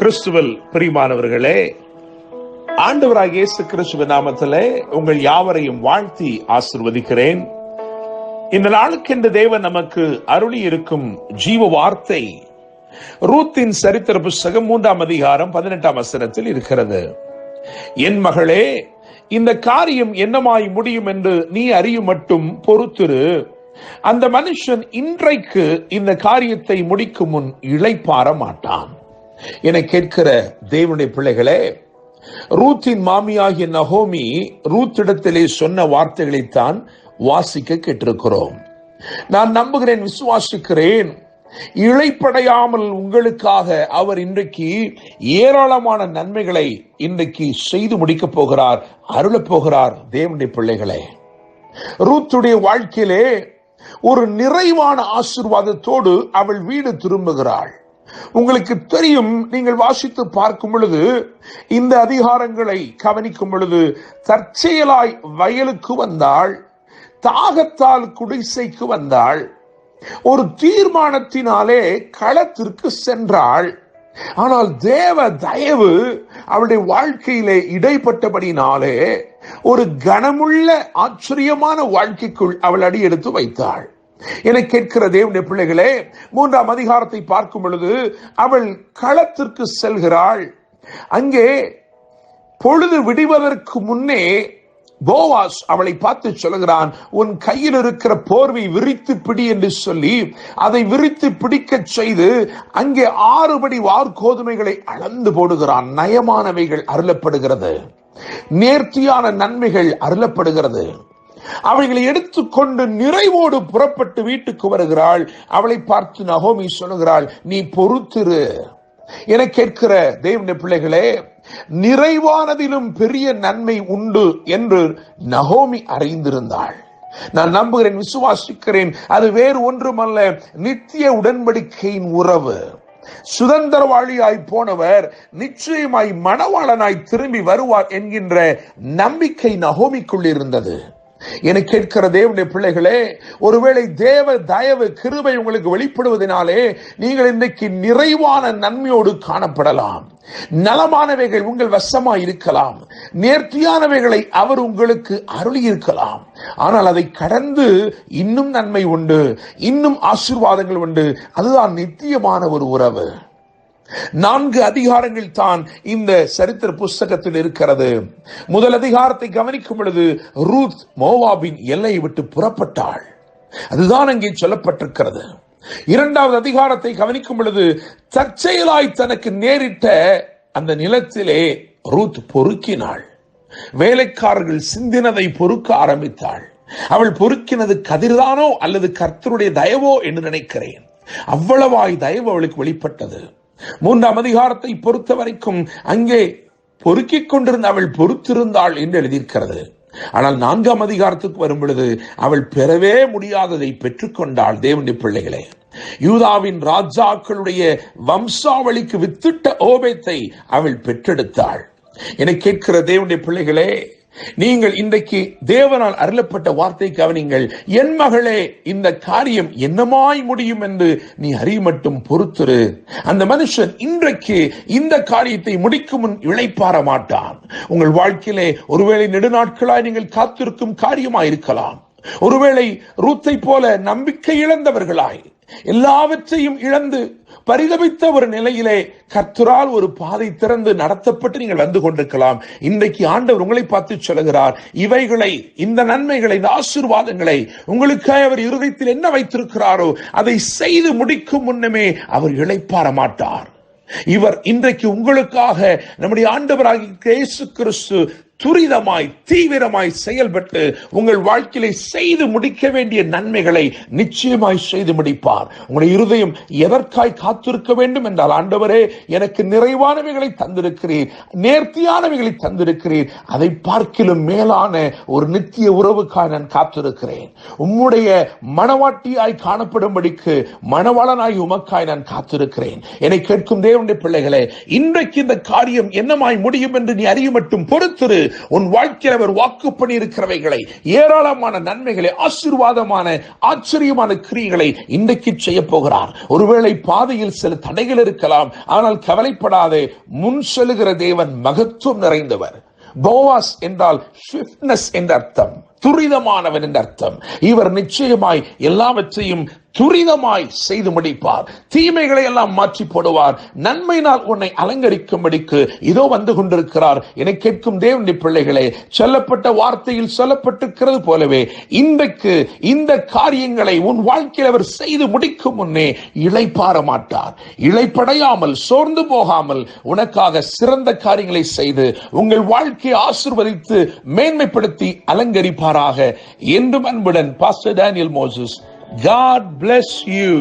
கிறிஸ்துவில் பிரியமானவர்களே, ஆண்டவராகிய இயேசு கிறிஸ்துவின் நாமத்திலே உங்கள் யாவரையும் வாழ்த்தி ஆசீர்வதிக்கிறேன். இந்த நாளுக்கென்று தேவன் நமக்கு அருளி இருக்கும் ஜீவ வார்த்தை ரூத்தின் சரித்திர புஸ்தகம் 3ஆம் அதிகாரம் 18ஆம் வசனத்தில் இருக்கிறது. என் மகளே, இந்த காரியம் என்னமாய் முடியும் என்று நீ அறியும் மட்டும் பொறுத்திரு. அந்த மனுஷன் இன்றைக்கு இந்த காரியத்தை முடிக்கும் முன் இளைப்பாற மாட்டான். என கேட்கிற தேவனுடைய பிள்ளைகளே, ரூத்தின் மாமியாகிய நகோமி ரூத்திடத்திலே சொன்ன வார்த்தைகளைத்தான் வாசிக்க கேட்டிருக்கிறோம். நான் நம்புகிறேன், விசுவாசிக்கிறேன், இளைப்படையாமல் உங்களுக்காக அவர் இன்றைக்கு ஏராளமான நன்மைகளை இன்றைக்கு செய்து முடிக்கப் போகிறார், அருளப் போகிறார். தேவனுடைய பிள்ளைகளே, ரூத்துடைய வாழ்க்கையிலே ஒரு நிறைவான ஆசீர்வாதத்தோடு அவள் வீடு திரும்புகிறாள். உங்களுக்கு தெரியும், நீங்கள் வாசித்து பார்க்கும் பொழுது, இந்த அதிகாரங்களை கவனிக்கும் பொழுது, தற்செயலாய் வயலுக்கு வந்தாள், தாகத்தால் குடிசைக்கு வந்தாள், ஒரு தீர்மானத்தினாலே களத்திற்கு சென்றாள். ஆனால் தேவ தயவு அவளுடைய வாழ்க்கையிலே இடைப்பட்டபடினாலே ஒரு கனமுள்ள ஆச்சரியமான வாழ்க்கைக்குள் அவள் அடியெடுத்து வைத்தாள். என கேட்கிற தேவனுடைய பிள்ளைகளே, 3ஆம் அதிகாரத்தை பார்க்கும் பொழுது அவள் களத்திற்கு செல்கிறாள். அங்கே பொழுது விடுவதற்கு முன்னே போவாஸ் அவளை பார்த்து சொல்கிறான், உன் கையில் இருக்கிற போர்வை விரித்து பிடி என்று சொல்லி அதை விரித்து பிடிக்க செய்து அங்கே 6 படி வார்கோதுமைகளை அளந்து போடுகிறான். நயமானவைகள் அருளப்படுகிறது, நேர்த்தியான நன்மைகள் அருளப்படுகிறது. அவைகளை எடுத்துக்கொண்டு நிறைவோடு புறப்பட்டு வீட்டுக்கு வருகிறாள். அவளை பார்த்து நகோமி சொல்லுகிறாள், நீ பொறுத்திரு. என கேட்கிற தேவனுடைய பிள்ளைகளே, நிறைவானதிலும் பெரிய நன்மை உண்டு என்று நகோமி அறிந்திருந்தாள். நான் நம்புகிறேன், விசுவாசிக்கிறேன், அது வேறு ஒன்றுமல்ல, நித்திய உடன்படிக்கையின் உறவு. சுதந்திரவாளியாய் போனவர் நிச்சயமாய் மணவாளனாய் திரும்பி வருவார் என்கின்ற நம்பிக்கை நகோமிக்குள் இருந்தது. என கேட்கிற தேவனுடைய பிள்ளைகளே, ஒருவேளை தேவ தயவு கிருபை உங்களுக்கு வெளிப்படுவதனாலே நீங்கள் இன்றைக்கு நிறைவான நன்மையோடு காணப்படலாம். நலமானவைகள் உங்கள் வசமாய் இருக்கலாம், நேர்த்தியானவைகளை அவர் உங்களுக்கு அருளி இருக்கலாம். ஆனால் அதை கடந்து இன்னும் நன்மை உண்டு, இன்னும் ஆசீர்வாதங்கள் உண்டு. அதுதான் நித்தியமான ஒரு உறவு. 4 அதிகாரங்கள் தான் இந்த சரித்திர புஸ்தகத்தில் இருக்கிறது. முதல் அதிகாரத்தை கவனிக்கும் பொழுது ரூத் மோவாபின் எல்லையை விட்டு புறப்பட்டாள். அதுதான் அங்கே சொல்லப்பட்டிருக்கிறது. 2வது அதிகாரத்தை கவனிக்கும் பொழுது தற்செயலாய் தனக்கு நேரிட்ட அந்த நிலத்திலே ரூத் பொறுக்கினாள். வேலைக்காரர்கள் சிந்தினதை பொறுக்க ஆரம்பித்தாள். அவள் பொறுக்கினது கதிர்தானோ அல்லது கர்த்தருடைய தயவோ என்று நினைக்கிறேன். அவ்வளவாய் தயவு அவளுக்கு வெளிப்பட்டது. 3ஆம் அதிகாரத்தை பொறுத்த வரைக்கும் அங்கே பொறுக்கிக் கொண்டிருந்த அவள் பொறுத்திருந்தாள் என்று எழுதியிருக்கிறது. ஆனால் 4ஆம் அதிகாரத்துக்கு வரும் பொழுது அவள் பெறவே முடியாததை பெற்றுக்கொண்டாள். தேவனுடைய பிள்ளைகளே, யூதாவின் ராஜாக்களுடைய வம்சாவளிக்கு வித்திட்ட ஓபேத்தை அவள் பெற்றெடுத்தாள். என கேட்கிற தேவனுடைய பிள்ளைகளே, நீங்கள் இன்றைக்கு தேவனால் அருளப்பட்ட வார்த்தை கவனிங்கள். என் மகளே, இந்த காரியம் என்னமாய் முடியும் என்று நீ அறிய மட்டும் பொறுத்திரு. அந்த மனுஷன் இன்றைக்கு இந்த காரியத்தை முடிக்கும் முன் இளைப்பாற மாட்டான். உங்கள் வாழ்க்கையிலே ஒருவேளை நெடுநாட்களாய் நீங்கள் காத்திருக்கும் காரியமாயிருக்கலாம். ஒருவேளை ரூத்தை போல நம்பிக்கை இழந்தவர்களாய் எல்லாவற்றையும் இழந்து பரிதபித்த ஒரு நிலையிலே கர்த்தரால் ஒரு பாதை திறந்து நடத்தப்பட்டு நீங்கள் வந்து கொண்டிருக்கலாம். இன்றைக்கு ஆண்டவர் உங்களை பார்த்து சொல்லுகிறார், இவைகளை, இந்த நன்மைகளை, இந்த ஆசீர்வாதங்களை உங்களுக்காக அவர் இருதயத்தில் என்ன வைத்திருக்கிறாரோ அதை செய்து முடிக்கும் முன்னமே அவர் இளைப்பாற மாட்டார். இவர் இன்றைக்கு உங்களுக்காக நம்முடைய ஆண்டவராகிய இயேசு கிறிஸ்து துரிதமாய் தீவிரமாய் செயல்பட்டு உங்கள் வாழ்க்கையை செய்து முடிக்க வேண்டிய நன்மைகளை நிச்சயமாய் செய்து முடிப்பார். உங்களுடைய இருதயம் எதற்காய் காத்திருக்க வேண்டும் என்றால், ஆண்டவரே, எனக்கு நிறைவானவைகளை தந்திருக்கிறீர், நேர்த்தியானவைகளை தந்திருக்கிறீர், அதை பார்க்கிலும் மேலான ஒரு நித்திய உறவுக்காய் நான் காத்திருக்கிறேன். உம்முடைய மணவாட்டியாய் காணப்படும்படிக்கு மணவாளனாய் உமக்காய் நான் காத்திருக்கிறேன். என்னை கேட்கும் தேவனுடைய பிள்ளைகளே, இன்றைக்கு இந்த காரியம் என்னமாய் முடியும் என்று நீ அறிய மட்டும் பொறுத்திரு. உன் வாழ்க்கையில் அவர் வாக்கு பண்ணி இருக்கிறவைகளை, ஏராளமான நன்மைகளை, ஆசீர்வாதமான ஆச்சரியமான கிரியைகளை இன்றைக்கு செய்ய போகிறார். ஒருவேளை பாதையில் சில தடைகள் இருக்கலாம், ஆனால் கவலைப்படாதே. முன் செல்லுகிற தேவன் மகத்துவம் நிறைந்தவர். போவாஸ் என்றால் ஸ்விஃப்ட்னஸ் என்ற அர்த்தம், துரிதமானவன் என்ற அர்த்தம். இவர் நிச்சயமாய் எல்லாவற்றையும் துரிதமாய் செய்து முடிப்பார். தீமைகளை எல்லாம் மாற்றி போடுவார். நன்மையினால் உன்னை அலங்கரிக்கும்படிக்கு இதோ வந்து கொண்டிருக்கிறார். என கேட்கும் தேவனுடைய பிள்ளைகளே, சொல்லப்பட்ட வார்த்தையில் சொல்லப்பட்டிருக்கிறது போலவே இன்றைக்கு இந்த காரியங்களை உன் வாழ்க்கையில் அவர் செய்து முடிக்கும் முன்னே இளைப்பாற மாட்டார். இளைப்படையாமல் சோர்ந்து போகாமல் உனக்காக சிறந்த காரியங்களை செய்து உங்கள் வாழ்க்கையை ஆசீர்வதித்து மேன்மைப்படுத்தி அலங்கரிப்பாராக. என்றும் அன்புடன் pastor Daniel Moses. God bless you.